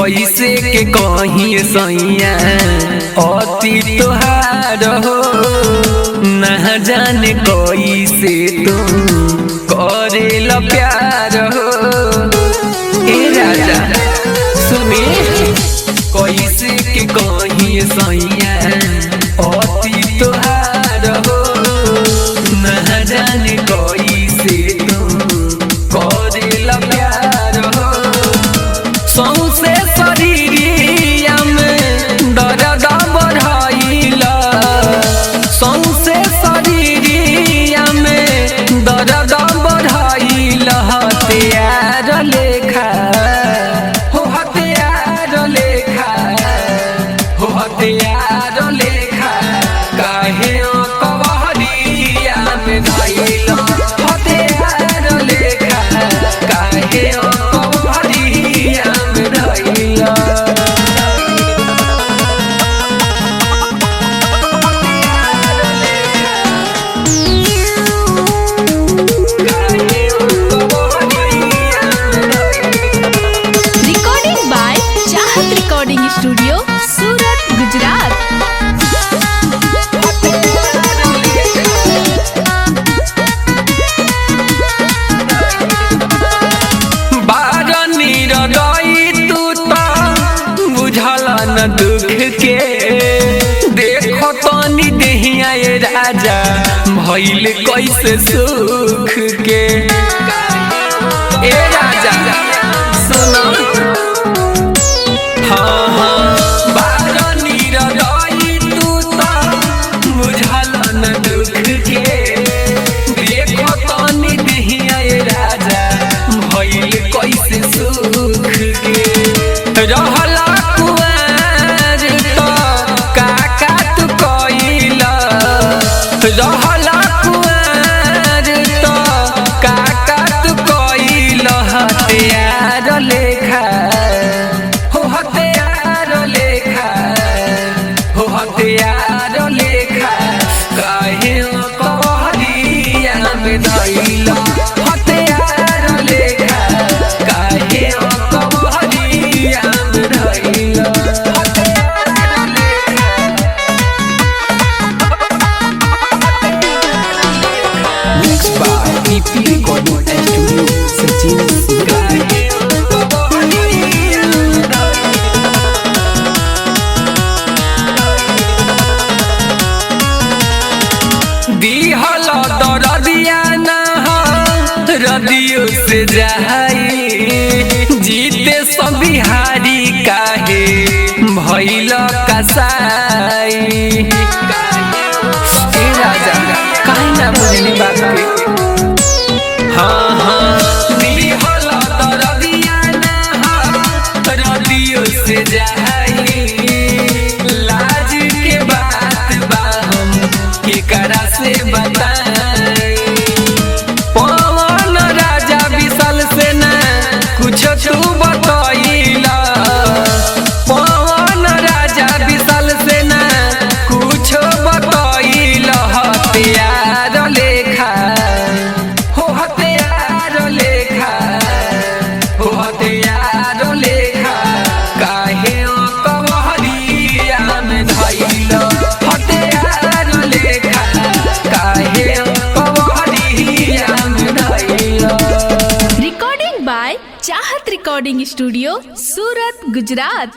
कैसे के कहीं सैया अति तोहार हो न जाने कैसे तुम करेला प्यार हो। ए राजा सुने कैसे के कहीं सैया अति तोहार हो न जाने कैसे तुम करेला प्यार हो। सौंसे शरीरिया में दर्द बढ़ाइला, सौंसे शरीरिया में दर्द बढ़ाइला। हथियार लेखा हो हथियार लेखा हो हथियार लेखा काहे कवहरिया में धइला। हथियार लेखा काहे कवहरिया में धइला। रिकॉर्डिंग बाय चाहत रिकॉर्डिंग स्टूडियो सूरत गुजरात। बुझल न दुख के देखो तनी देहिया ये राजा भइल कैसे सुख के। ए राजा सुनो हाँ हाँ बारनी रदाई तू बुझल न दुख के देखो तनी देहिया ये राजा भइल कैसे सुख के। रहला कुआर तो काका तू कइला, रहला कुआर तो काका तू कइला। हथियार लेखा हो हथियार लेखा हो हथियार लेखा काहे कवहरिया में धइला। हथियार लेखा काहे कवहरिया में धइला। Mixed by EP Recording Studio Sachin दिहल दरदिया ना रदियो से जाई जीते सब बिहारी काहे भइल कसाई। ए राजा काहे ना बुझनी बात के। हाँ हाँ दिहल दरदिया ना रदियो से जाई लाज के बात बा हम केकरा से बताई। पवन राजा विशाल से ना कुछ तू बतइला, पवन राजा विशाल से ना कुछ बतइला। हथियार लेखा हो हथियार लेखा हो हथियार लेखा काहे कवहरिया में धइला। हथियार लेखा काहे कवहरिया में धइला। रिकॉर्डिंग बाय चाहत रिकॉर्डिंग स्टूडियो सूरत गुजरात।